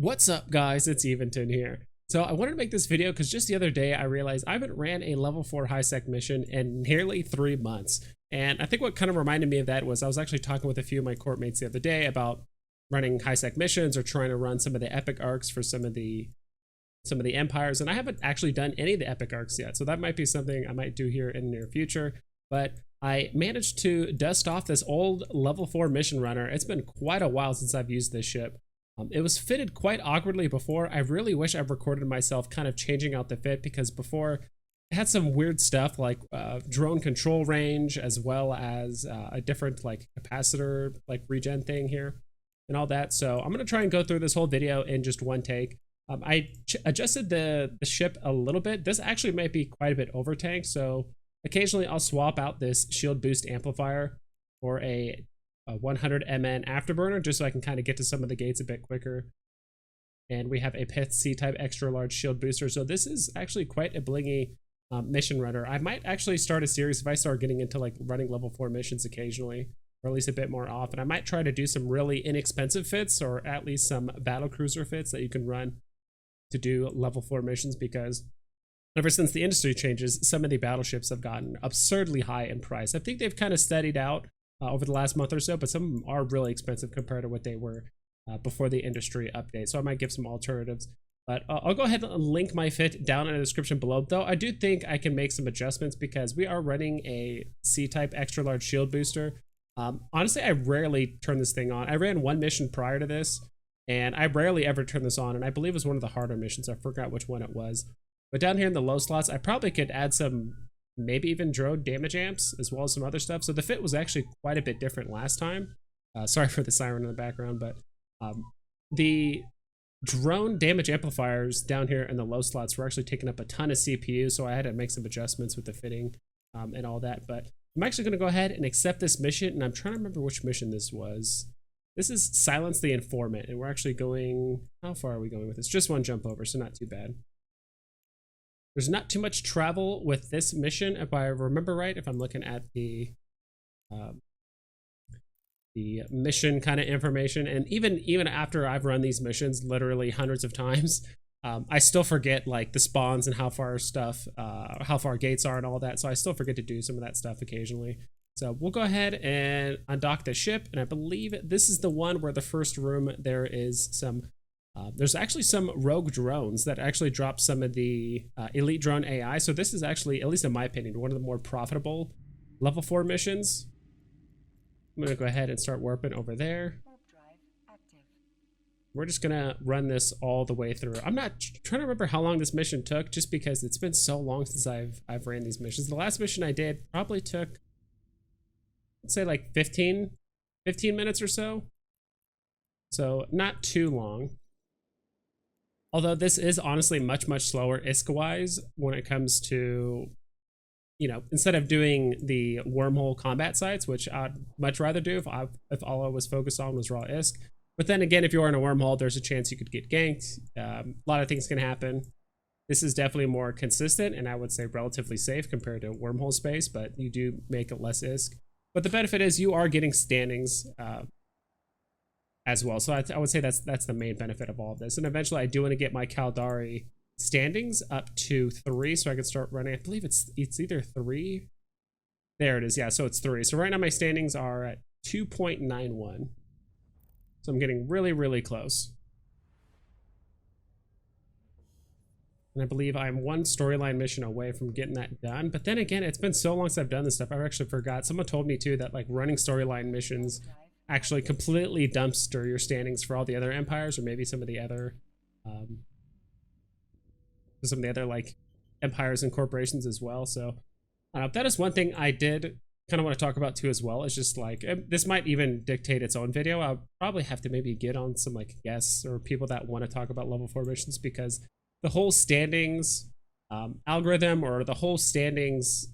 What's up, guys? It's Eventon here. So I wanted to make this video because just the other day I realized I haven't ran a level 4 high sec mission in nearly 3 months. And I think what kind of reminded me of that was I was actually talking with a few of my court mates the other day about running high sec missions or trying to run some of the epic arcs for some of the empires, and I haven't actually done any of the epic arcs yet. So that might be something I might do here in the near future. But I managed to dust off this old level 4 mission runner. It's been quite a while since I've used this ship. It was fitted quite awkwardly before. I really wish I've recorded myself kind of changing out the fit, because before it had some weird stuff like drone control range, as well as a different like capacitor like regen thing here and all that. So I'm going to try and go through this whole video in just one take. I adjusted the ship a little bit. This actually might be quite a bit over tanked, so occasionally I'll swap out this shield boost amplifier for a 100 MN afterburner, just so I can kind of get to some of the gates a bit quicker. And we have a Pith C-type extra large shield booster, so this is actually quite a blingy mission runner. I might actually start a series if I start getting into like running level 4 missions occasionally, or at least a bit more often. I might try to do some really inexpensive fits, or at least some battle cruiser fits that you can run to do level 4 missions, because ever since the industry changes, some of the battleships have gotten absurdly high in price. I think they've kind of steadied out over the last month or so, but some of them are really expensive compared to what they were before the industry update. So I might give some alternatives. But I'll go ahead and link my fit down in the description below. Though I do think I can make some adjustments, because we are running a C-type extra large shield booster. Honestly, I rarely turn this thing on. I ran one mission prior to this, and I rarely ever turn this on, and I believe it was one of the harder missions. I forgot which one it was. But down here in the low slots, I probably could add some, maybe even drone damage amps, as well as some other stuff. So the fit was actually quite a bit different last time. Sorry for the siren in the background, but the drone damage amplifiers down here in the low slots were actually taking up a ton of CPU, so I had to make some adjustments with the fitting and all that. But I'm actually going to go ahead and accept this mission, and I'm trying to remember which mission this was. This is Silence the Informant, and we're actually going, how far are we going with this? Just one jump over, so not too bad. There's not too much travel with this mission, if I remember right, if I'm looking at the mission kind of information. And even after I've run these missions literally hundreds of times, I still forget like the spawns and how far gates are and all that. So I still forget to do some of that stuff occasionally. So we'll go ahead and undock the ship, and I believe this is the one where the first room there is some there's actually some rogue drones that actually drop some of the elite drone AI. So this is actually, at least in my opinion, one of the more profitable level 4 missions. I'm gonna go ahead and start warping over there. We're just gonna run this all the way through. I'm not trying to remember how long this mission took, just because it's been so long since I've ran these missions. The last mission I did probably took, let's say like 15 minutes or so. So not too long. Although this is honestly much slower ISK-wise when it comes to, you know, instead of doing the wormhole combat sites, which I'd much rather do if all I was focused on was raw ISK. But then again, if you're in a wormhole, there's a chance you could get ganked. A lot of things can happen. This is definitely more consistent, and I would say relatively safe compared to wormhole space, but you do make it less ISK. But the benefit is you are getting standings as well. So I would say that's the main benefit of all of this. And eventually I do want to get my Caldari standings up to 3 so I can start running. I believe it's either 3. There it is. Yeah, so it's 3. So right now my standings are at 2.91. So I'm getting really close. And I believe I'm one storyline mission away from getting that done. But then again, it's been so long since I've done this stuff, I actually forgot. Someone told me too that like running storyline missions actually completely dumpster your standings for all the other empires, or maybe some of the other like empires and corporations as well. So that is one thing I did kind of want to talk about too as well. It's just like, this might even dictate its own video. I'll probably have to maybe get on some like guests or people that want to talk about level 4 missions, because the whole standings algorithm, or the whole standings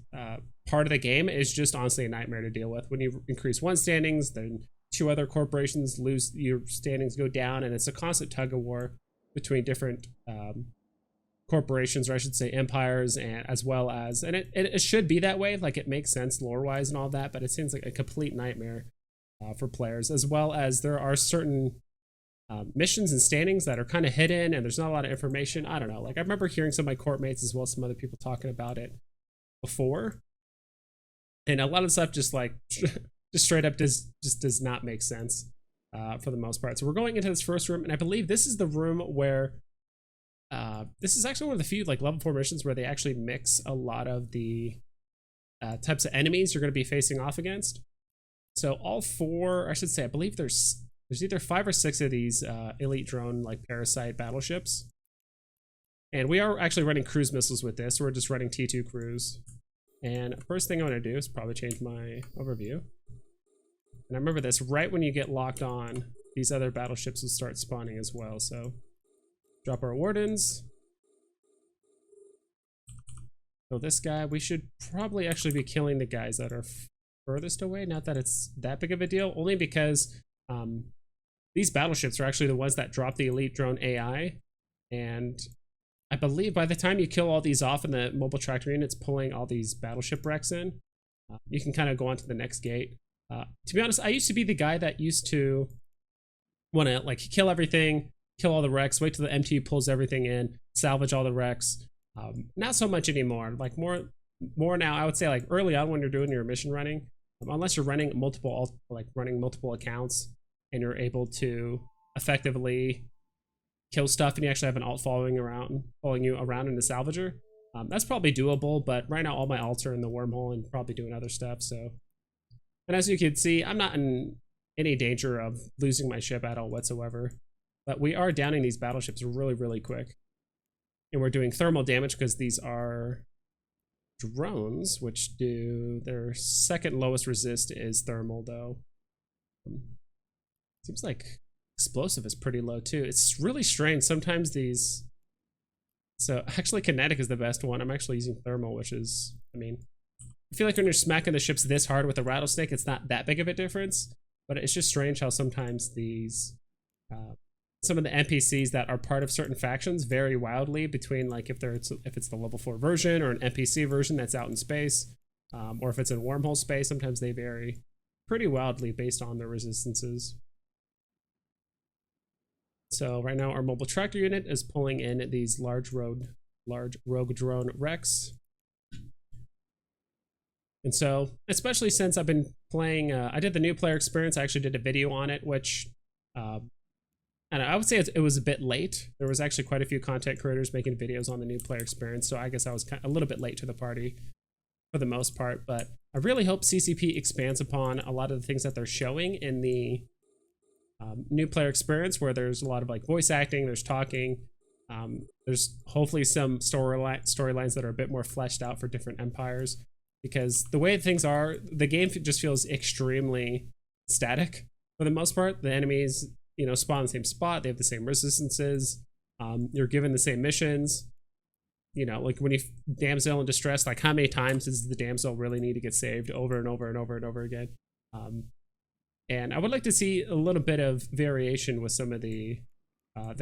part of the game, is just honestly a nightmare to deal with. When you increase one standings, then 2 other corporations lose, your standings go down, and it's a constant tug of war between different corporations, or I should say empires, and as well as, and it should be that way, like it makes sense lore wise and all that, but it seems like a complete nightmare for players, as well as there are certain missions and standings that are kind of hidden and there's not a lot of information. I don't know. Like I remember hearing some of my court mates as well as some other people talking about it before. And a lot of stuff just like just straight up just does not make sense for the most part. So we're going into this first room, and I believe this is the room where this is actually one of the few like level 4 missions where they actually mix a lot of the types of enemies you're going to be facing off against. So all 4, I should say, I believe there's either 5 or 6 of these elite drone like parasite battleships. And we are actually running cruise missiles with this. So we're just running T2 cruise. And first thing I'm going to do is probably change my overview. And I remember this, right when you get locked on, these other battleships will start spawning as well. So drop our Wardens. So this guy, we should probably actually be killing the guys that are furthest away. Not that it's that big of a deal, only because these battleships are actually the ones that drop the elite drone AI. And I believe by the time you kill all these off and the mobile tractor unit's pulling all these battleship wrecks in, you can kind of go on to the next gate. To be honest, I used to be the guy that used to want to like kill everything, kill all the wrecks, wait till the MTU pulls everything in, salvage all the wrecks. Not so much anymore. Like more now, I would say like early on when you're doing your mission running, unless you're running multiple accounts and you're able to effectively kill stuff and you actually have an alt following you around in the salvager. That's probably doable, but right now all my alts are in the wormhole and probably doing other stuff. So, and as you can see, I'm not in any danger of losing my ship at all whatsoever, but we are downing these battleships really, really quick. And we're doing thermal damage because these are drones, which do their second lowest resist is thermal though. Seems like explosive is pretty low too. It's really strange. Sometimes these, so actually kinetic is the best one. I'm actually using thermal, which is, I mean, I feel like when you're smacking the ships this hard with a Rattlesnake, it's not that big of a difference, but it's just strange how sometimes these, some of the NPCs that are part of certain factions vary wildly between like if it's the level 4 version or an NPC version that's out in space, or if it's in wormhole space, sometimes they vary pretty wildly based on their resistances. So right now our mobile tractor unit is pulling in these large rogue drone wrecks. And so, especially since I've been playing, I did the new player experience. I actually did a video on it, which, and I would say it was a bit late. There was actually quite a few content creators making videos on the new player experience. So I guess I was a little bit late to the party for the most part, but I really hope CCP expands upon a lot of the things that they're showing in the new player experience, where there's a lot of like voice acting, there's talking, there's hopefully some storylines that are a bit more fleshed out for different empires, because the way things are, the game just feels extremely static for the most part. The enemies, spawn in the same spot, they have the same resistances, you're given the same missions, like when you damsel in distress, like how many times does the damsel really need to get saved over and over and over and over again? And I would like to see a little bit of variation with some of the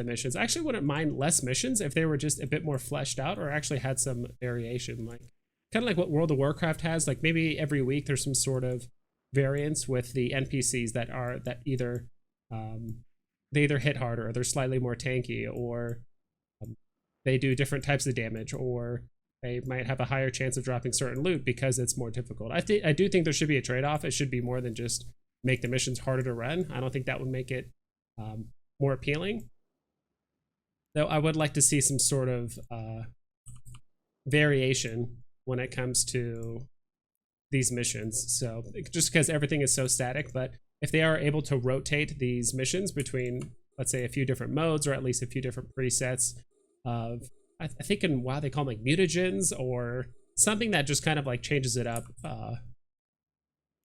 missions. I actually wouldn't mind less missions if they were just a bit more fleshed out or actually had some variation, like kind of like what World of Warcraft has. Like maybe every week there's some sort of variance with the NPCs that either they either hit harder, or they're slightly more tanky, or they do different types of damage, or they might have a higher chance of dropping certain loot because it's more difficult. I do think there should be a trade-off. It should be more than just make the missions harder to run. I don't think that would make it more appealing. Though I would like to see some sort of variation when it comes to these missions. So just because everything is so static, but if they are able to rotate these missions between, let's say, a few different modes, or at least a few different presets of, I think in WoW they call them like mutagens, or something that just kind of like changes it up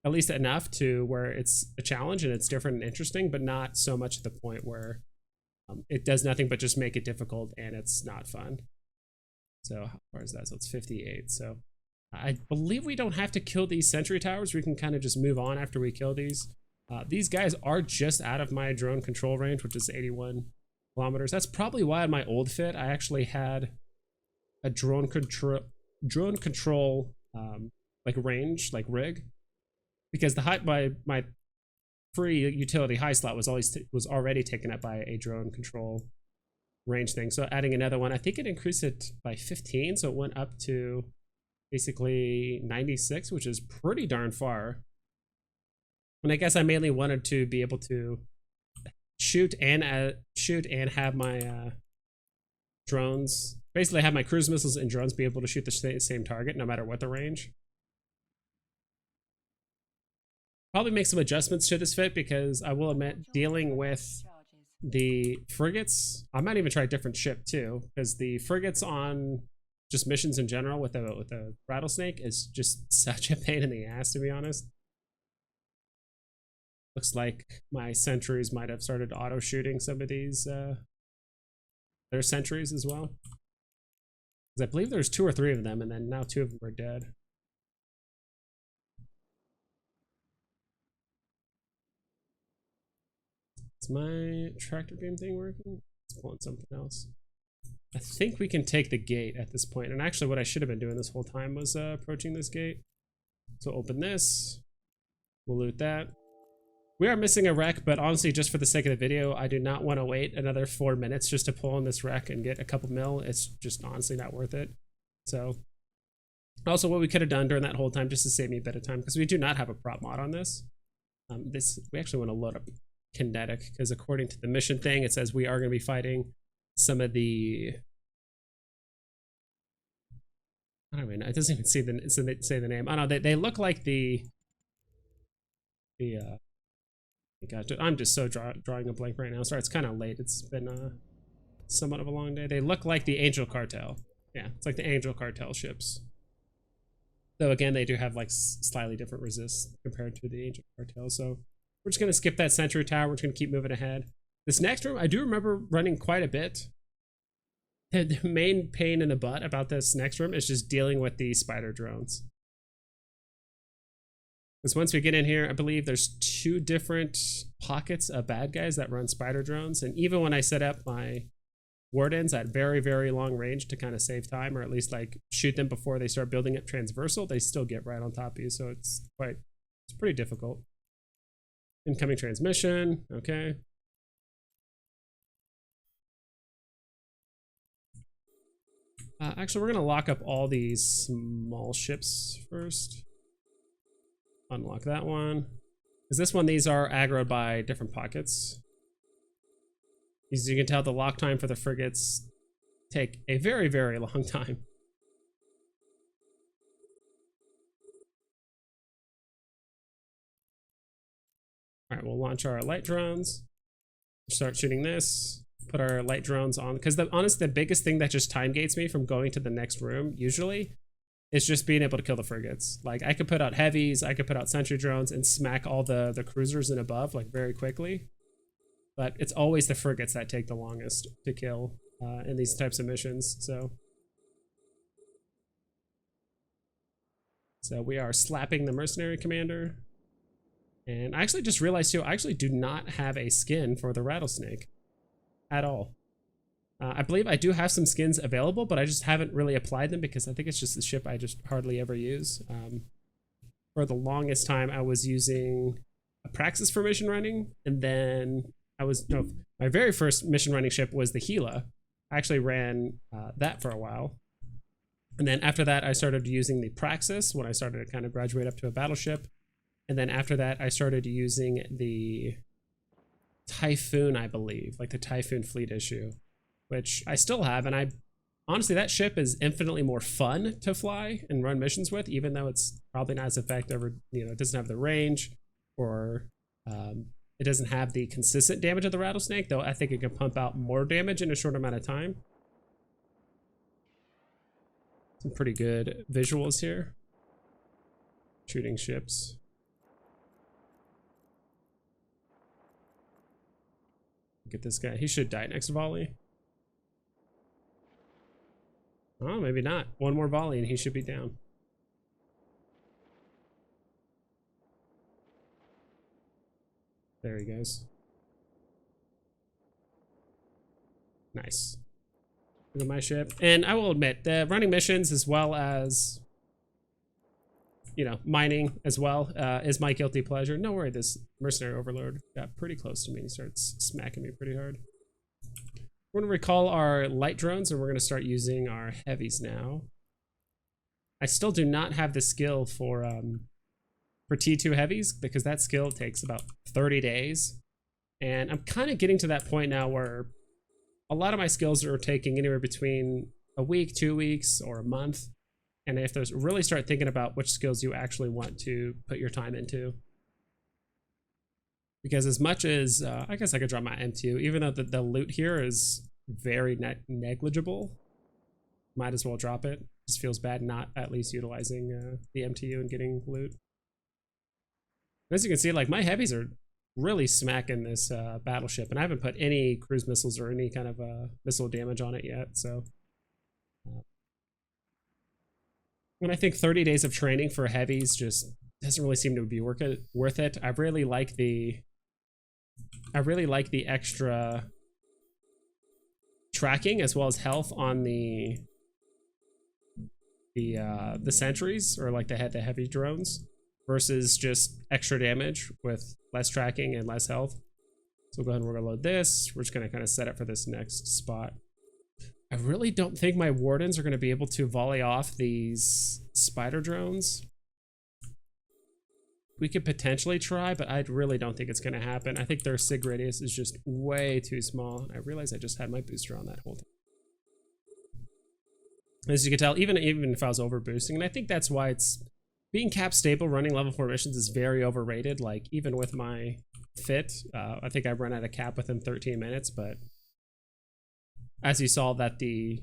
at least enough to where it's a challenge and it's different and interesting, but not so much to the point where it does nothing but just make it difficult and it's not fun. So how far is that? So it's 58. So I believe we don't have to kill these sentry towers. We can kind of just move on after we kill these. These guys are just out of my drone control range, which is 81 kilometers. That's probably why in my old fit I actually had a drone control like range, like rig, because the height my free utility high slot was already taken up by a drone control range thing. So adding another one, I think it increased it by 15, so it went up to basically 96, which is pretty darn far. And I guess I mainly wanted to be able to shoot and have my drones, basically have my cruise missiles and drones be able to shoot the same target no matter what the range. Probably make some adjustments to this fit, because I will admit, dealing with the frigates, I might even try a different ship too, because the frigates on just missions in general with the Rattlesnake is just such a pain in the ass, to be honest. Looks like my sentries might have started auto shooting some of these their sentries as well, because I believe there's 2 or 3 of them, and then now 2 of them are dead. Is my tractor beam thing working? It's pulling something else. I think we can take the gate at this point. And actually what I should have been doing this whole time was approaching this gate. So open this. We'll loot that. We are missing a wreck, but honestly, just for the sake of the video, I do not want to wait another 4 minutes just to pull in this wreck and get a couple mil. It's just honestly not worth it. So also what we could have done during that whole time, just to save me a bit of time, because we do not have a prop mod on this. We actually want to load up kinetic, because according to the mission thing, it says we are going to be fighting some of the, I don't mean, it doesn't even say the name. I don't know, they look like the God, I'm just so drawing a blank right now. Sorry, it's kind of late. It's been somewhat of a long day. They look like the Angel Cartel. Yeah, it's like the Angel Cartel ships. Though again, they do have like slightly different resists compared to the Angel Cartel. So we're just going to skip that sentry tower. We're just going to keep moving ahead. This next room, I do remember running quite a bit. The main pain in the butt about this next room is just dealing with the spider drones. Because once we get in here, I believe there's 2 different pockets of bad guys that run spider drones. And even when I set up my wardens at very, very long range to kind of save time, or at least like shoot them before they start building up transversal, they still get right on top of you. So it's pretty difficult. Incoming transmission, okay. Actually, we're gonna lock up all these small ships first. Unlock that one. Because this one, these are aggroed by different pockets. As you can tell, the lock time for the frigates take a very, very long time. All right, we'll launch our light drones. Start shooting this. Put our light drones on. Because honestly, the biggest thing that just time gates me from going to the next room, usually, is just being able to kill the frigates. Like, I could put out heavies, I could put out sentry drones, and smack all the cruisers and above, like, very quickly. But it's always the frigates that take the longest to kill in these types of missions, so we are slapping the mercenary commander. And I actually just realized too, I actually do not have a skin for the Rattlesnake at all. I believe I do have some skins available, but I just haven't really applied them because I think it's just the ship I just hardly ever use. For the longest time, I was using a Praxis for mission running, and then my very first mission running ship was the Gila. I actually ran that for a while. And then after that, I started using the Praxis when I started to kind of graduate up to a battleship. And then after that, I started using the Typhoon, I believe, like the Typhoon fleet issue, which I still have. And honestly, that ship is infinitely more fun to fly and run missions with, even though it's probably not as effective, or, it doesn't have the range, or it doesn't have the consistent damage of the Rattlesnake, though I think it can pump out more damage in a short amount of time. Some pretty good visuals here. Shooting ships. Look at this guy. He should die next volley. Oh, maybe not. One more volley and he should be down. There he goes. Nice. Look at my ship. And I will admit, the running missions, as well as, you know, mining as well is my guilty pleasure. No worry, this mercenary overlord got pretty close to me. He starts smacking me pretty hard. We're gonna recall our light drones and we're gonna start using our heavies now. I still do not have the skill for T2 heavies because that skill takes about 30 days. And I'm kind of getting to that point now where a lot of my skills are taking anywhere between a week, 2 weeks, or a month. And I have to really start thinking about which skills you actually want to put your time into. Because as much as, I guess I could drop my M2, even though the loot here is very negligible, might as well drop it. Just feels bad not at least utilizing the MTU and getting loot. As you can see, like, my heavies are really smacking this battleship, and I haven't put any cruise missiles or any kind of missile damage on it yet, so. And I think 30 days of training for heavies just doesn't really seem to be worth it. I really like the extra tracking as well as health on the sentries, or like the heavy drones, versus just extra damage with less tracking and less health. So we'll go ahead and we're gonna load this. We're just gonna kind of set up for this next spot. I really don't think my wardens are gonna be able to volley off these spider drones. We could potentially try, but I really don't think it's gonna happen. I think their sig radius is just way too small. I realize I just had my booster on that whole time. As you can tell, even if I was over boosting, and I think that's why it's being cap stable running level 4 missions is very overrated. Like, even with my fit, I think I run out of cap within 13 minutes, but as you saw that this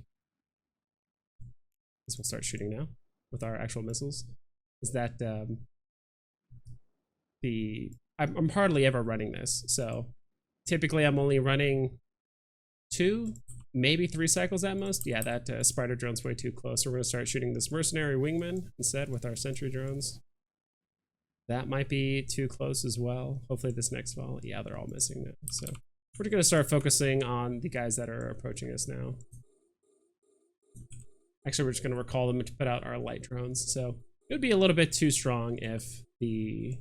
will start shooting now with our actual missiles, is that I'm hardly ever running this. So typically I'm only running 2, maybe 3 cycles at most. Yeah, that spider drone's way too close. So we're gonna start shooting this mercenary wingman instead with our sentry drones. That might be too close as well. Hopefully this next fall, yeah, they're all missing now. So we're gonna start focusing on the guys that are approaching us now. Actually, we're just gonna recall them to put out our light drones. So it would be a little bit too strong if the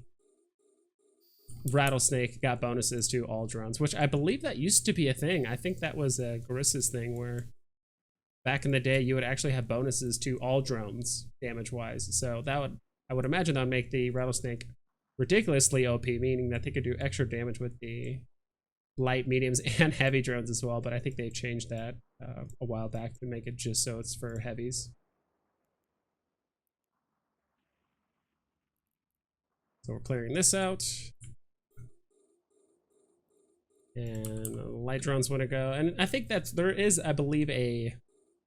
Rattlesnake got bonuses to all drones, which I believe that used to be a thing. I think that was a Garissa's thing where back in the day you would actually have bonuses to all drones damage wise. So I would imagine that would make the Rattlesnake ridiculously OP, meaning that they could do extra damage with the light, mediums, and heavy drones as well. But I think they changed that a while back to make it just so it's for heavies. So we're clearing this out. And light drones want to go. And I think that there is, I believe, a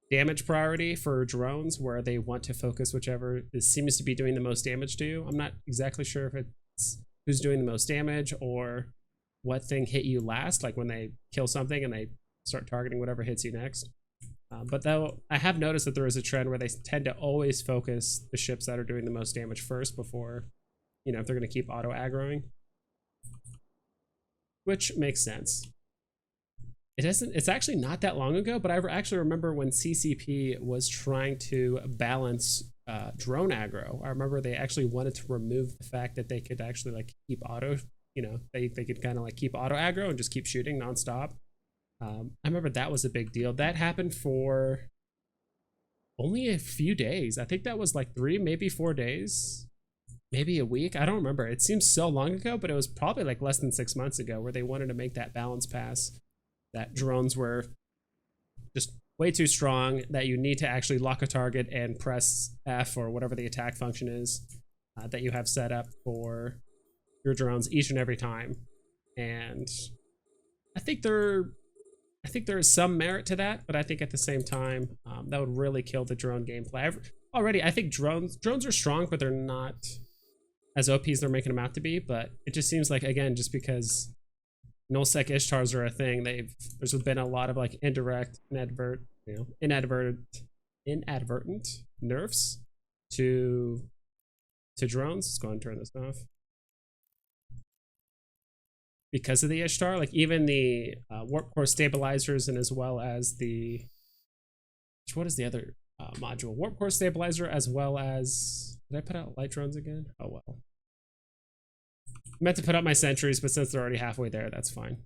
damage priority for drones where they want to focus whichever seems to be doing the most damage to you. I'm not exactly sure if it's who's doing the most damage or what thing hit you last, like when they kill something and they start targeting whatever hits you next. But though I have noticed that there is a trend where they tend to always focus the ships that are doing the most damage first before, you know, if they're going to keep auto aggroing. Which makes sense. It's actually not that long ago, but I actually remember when CCP was trying to balance drone aggro. I remember they actually wanted to remove the fact that they could actually like keep auto, you know, they could kind of like keep auto aggro and just keep shooting nonstop. I remember that was a big deal. That happened for only a few days. I think that was like 3, maybe 4 days. Maybe a week. I don't remember. It seems so long ago, but it was probably like less than 6 months ago where they wanted to make that balance pass that drones were just way too strong, that you need to actually lock a target and press F or whatever the attack function is that you have set up for your drones each and every time. And I think there is some merit to that, but I think at the same time that would really kill the drone gameplay. Already, I think drones are strong, but they're not as OP as they're making them out to be. But it just seems like, again, just because nullsec Ishtars are a thing, there's been a lot of like indirect, inadvertent nerfs to drones. Let's go ahead and turn this off. Because of the Ishtar, like even the warp core stabilizers, and as well as what is the other module? Warp core stabilizer, as well as Did I put out light drones again? Oh well. I meant to put out my sentries, but since they're already halfway there, that's fine.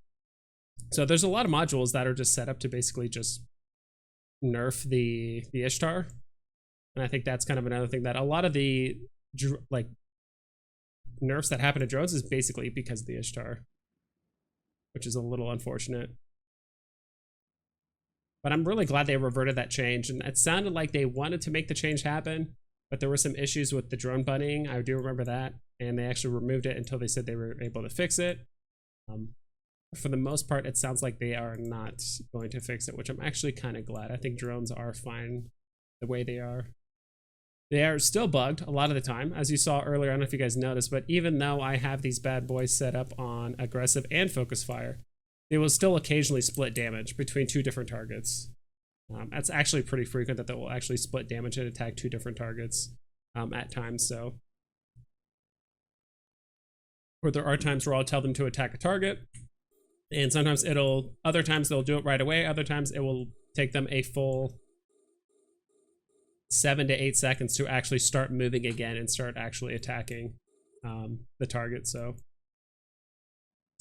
So there's a lot of modules that are just set up to basically just nerf the Ishtar. And I think that's kind of another thing that a lot of the like nerfs that happen to drones is basically because of the Ishtar, which is a little unfortunate. But I'm really glad they reverted that change, and it sounded like they wanted to make the change happen, but there were some issues with the drone bunnying. I do remember that, and they actually removed it until they said they were able to fix it. For the most part, it sounds like they are not going to fix it, which I'm actually kind of glad. I think drones are fine the way they are. They are still bugged a lot of the time, as you saw earlier. I don't know if you guys noticed, but even though I have these bad boys set up on aggressive and focus fire, they will still occasionally split damage between two different targets. That's actually pretty frequent that they will actually split damage and attack two different targets at times. So, or there are times where I'll tell them to attack a target, and sometimes other times they'll do it right away. Other times it will take them a full 7 to 8 seconds to actually start moving again and start actually attacking the target. So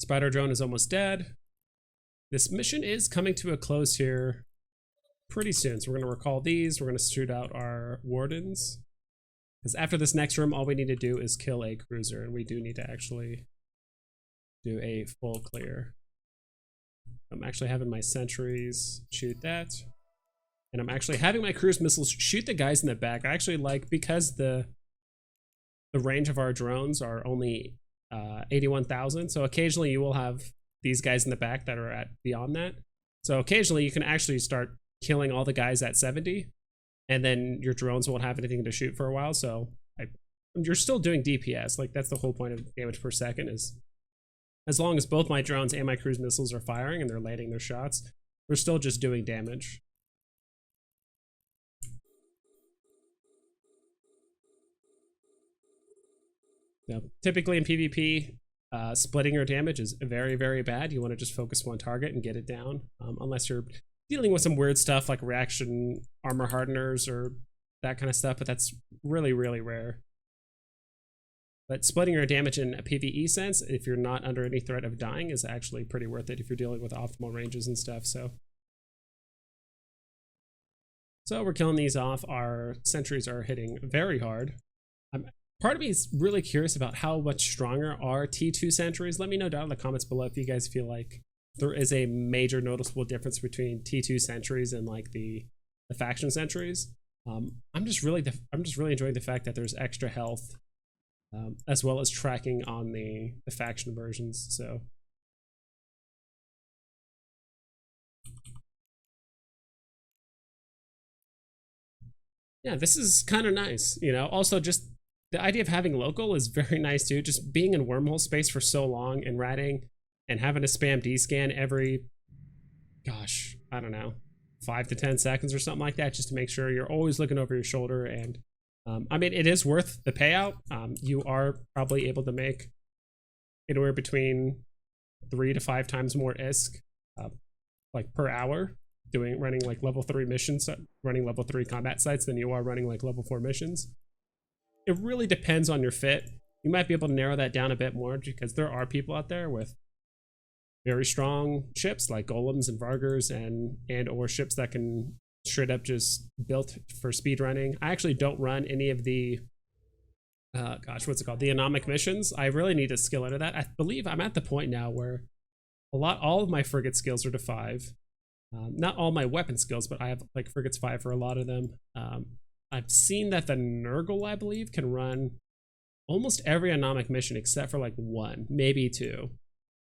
spider drone is almost dead. This mission is coming to a close here pretty soon. So we're going to recall these. We're going to shoot out our wardens, because after this next room, all we need to do is kill a cruiser, and we do need to actually do a full clear. I'm actually having my sentries shoot that. And I'm actually having my cruise missiles shoot the guys in the back. I actually like, because the range of our drones are only 81,000. So occasionally you will have these guys in the back that are at beyond that. So occasionally you can actually start killing all the guys at 70, and then your drones won't have anything to shoot for a while. So you're still doing DPS. Like, that's the whole point of damage per second, is as long as both my drones and my cruise missiles are firing and they're landing their shots, we're still just doing damage. Now, typically in PvP, splitting your damage is very, very bad. You want to just focus one target and get it down, unless you're dealing with some weird stuff like reaction armor hardeners or that kind of stuff, but that's really, really rare. But splitting your damage in a PvE sense, if you're not under any threat of dying, is actually pretty worth it if you're dealing with optimal ranges and stuff. So we're killing these off. Our sentries are hitting very hard. Part of me is really curious about how much stronger are T2 sentries. Let me know down in the comments below if you guys feel like there is a major noticeable difference between T2 sentries and like the faction sentries. I'm just really enjoying the fact that there's extra health, as well as tracking on the faction versions. So yeah, this is kind of nice, you know. Also, just the idea of having local is very nice too. Just being in wormhole space for so long and ratting and having to spam D-scan every, gosh, I don't know, 5 to 10 seconds or something like that, just to make sure you're always looking over your shoulder. And I mean, it is worth the payout. You are probably able to make anywhere between 3 to 5 times more ISK, like per hour, running like level 3 missions, running level 3 combat sites than you are running like level 4 missions. It really depends on your fit. You might be able to narrow that down a bit more, because there are people out there with very strong ships like golems and vargers and or ships that can straight up just built for speed running. I actually don't run any of the gosh, what's it called? The anomic missions. I really need to skill into that. I believe I'm at the point now where all of my frigate skills are to 5. Not all my weapon skills, but I have like frigates 5 for a lot of them. I've seen that the Nurgle, I believe, can run almost every anomic mission except for like 1, maybe 2.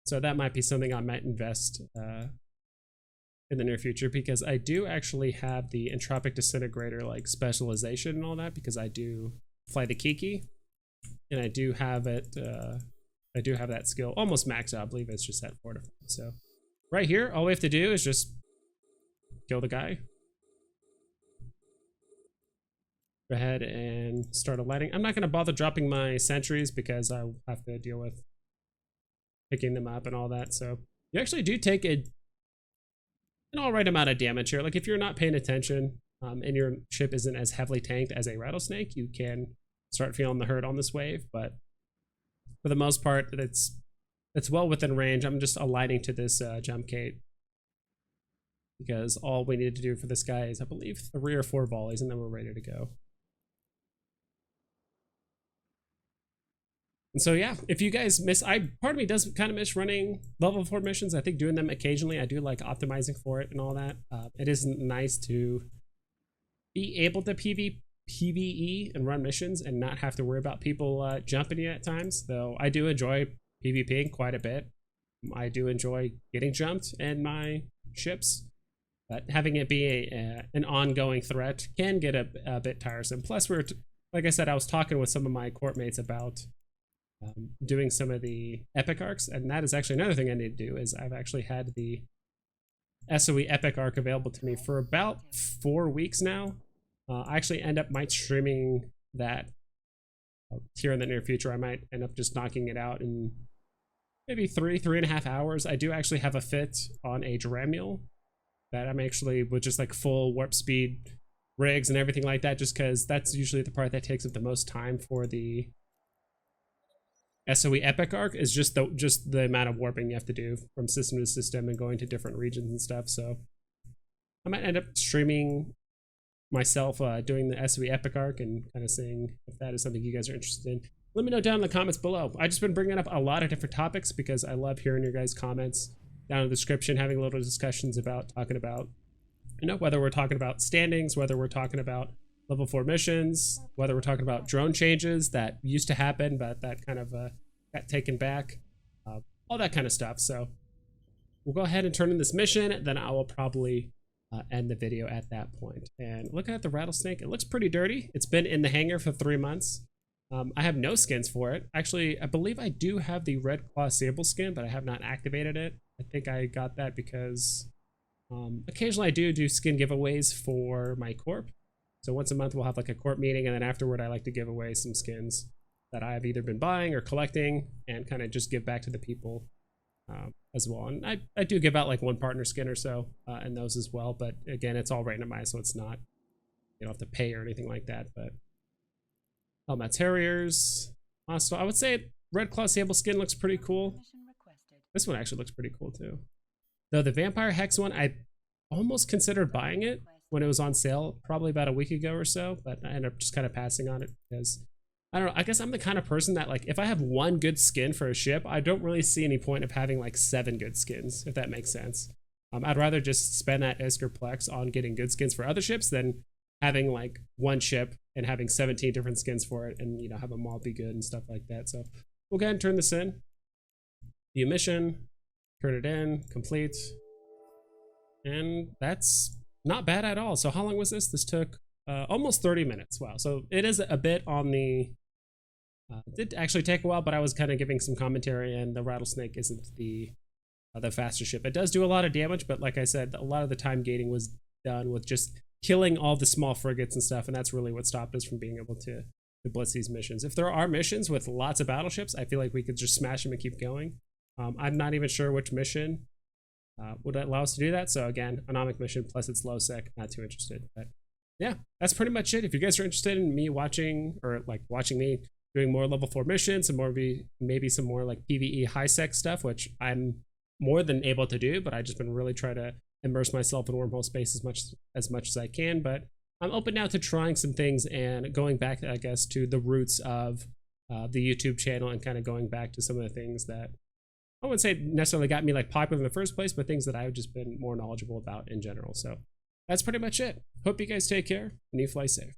So that might be something I might invest in the near future, because I do actually have the Entropic Disintegrator like specialization and all that, because I do fly the Kiki, and I do have it. I do have that skill almost maxed out. I believe it's just at 4 to 5. So right here, all we have to do is just kill the guy. Go ahead and start aligning. I'm not going to bother dropping my sentries because I have to deal with picking them up and all that. So you actually do take an alright amount of damage here. Like, if you're not paying attention and your ship isn't as heavily tanked as a Rattlesnake, you can start feeling the hurt on this wave, but for the most part, it's well within range. I'm just aligning to this jump gate because all we need to do for this guy is, I believe, 3 or 4 volleys, and then we're ready to go. And so yeah, if you guys miss, part of me does kind of miss running level 4 missions. I think doing them occasionally, I do like optimizing for it and all that. It is nice to be able to PvE and run missions and not have to worry about people jumping you at times, though I do enjoy PvPing quite a bit. I do enjoy getting jumped in my ships, but having it be an ongoing threat can get a bit tiresome. Plus, like I said, I was talking with some of my court mates about doing some of the epic arcs, and that is actually another thing I need to do. Is I've actually had the SOE epic arc available to me for about 4 weeks now. I actually might streaming that here in the near future. I might end up just knocking it out in maybe 3.5 hours. I do actually have a fit on a Dramule that I'm actually with just like full warp speed rigs and everything like that, just because that's usually the part that takes up the most time for the SOE epic arc, is just the amount of warping you have to do from system to system and going to different regions and stuff. So I might end up streaming myself doing the SOE epic arc and kind of seeing if that is something you guys are interested in. Let me know down in the comments below. I've just been bringing up a lot of different topics because I love hearing your guys' comments down in the description, having little discussions about talking about, you know, whether we're talking about standings, whether we're talking about level 4 missions, whether we're talking about drone changes that used to happen but that kind of got taken back, all that kind of stuff. So we'll go ahead and turn in this mission, then I will probably end the video at that point. And looking at the Rattlesnake, it looks pretty dirty. It's been in the hangar for 3 months. I have no skins for it. Actually, I believe I do have the Red Claw Sable skin, but I have not activated it. I think I got that because occasionally I do skin giveaways for my corp. So once a month we'll have like a corp meeting, and then afterward I like to give away some skins that I've either been buying or collecting and kind of just give back to the people as well. And I do give out like 1 partner skin or so and those as well, but again, it's all randomized, so it's not, you don't have to pay or anything like that. But Helmet Harriers, hostile. I would say Red Claw Sable skin looks pretty cool. This one actually looks pretty cool too. Though the Vampire Hex one, I almost considered buying it when it was on sale probably about a week ago or so, but I ended up just kind of passing on it because I don't know, I guess I'm the kind of person that, like, if I have 1 good skin for a ship, I don't really see any point of having like 7 good skins, if that makes sense. I'd rather just spend that Plex on getting good skins for other ships than having like 1 ship and having 17 different skins for it and, you know, have them all be good and stuff like that. So we'll go ahead and turn this in. View mission, turn it in, complete. And that's not bad at all. So how long was this? This took almost 30 minutes. Wow. So it is a bit on the, did actually take a while, but I was kind of giving some commentary, and the Rattlesnake isn't the faster ship. It does do a lot of damage, but like I said, a lot of the time gating was done with just killing all the small frigates and stuff, and that's really what stopped us from being able to blitz these missions. If there are missions with lots of battleships, I feel like we could just smash them and keep going. I'm not even sure which mission would allow us to do that. So again, anomic mission, plus it's low sec, not too interested. But yeah, that's pretty much it. If you guys are interested in me watching, or like watching me doing more level 4 missions and maybe some more like PvE high sec stuff, which I'm more than able to do, but I just been really trying to immerse myself in wormhole space as much as I can. But I'm open now to trying some things and going back, I guess, to the roots of the YouTube channel, and kind of going back to some of the things that I wouldn't say necessarily got me like popular in the first place, but things that I've just been more knowledgeable about in general. So that's pretty much it. Hope you guys take care and you fly safe.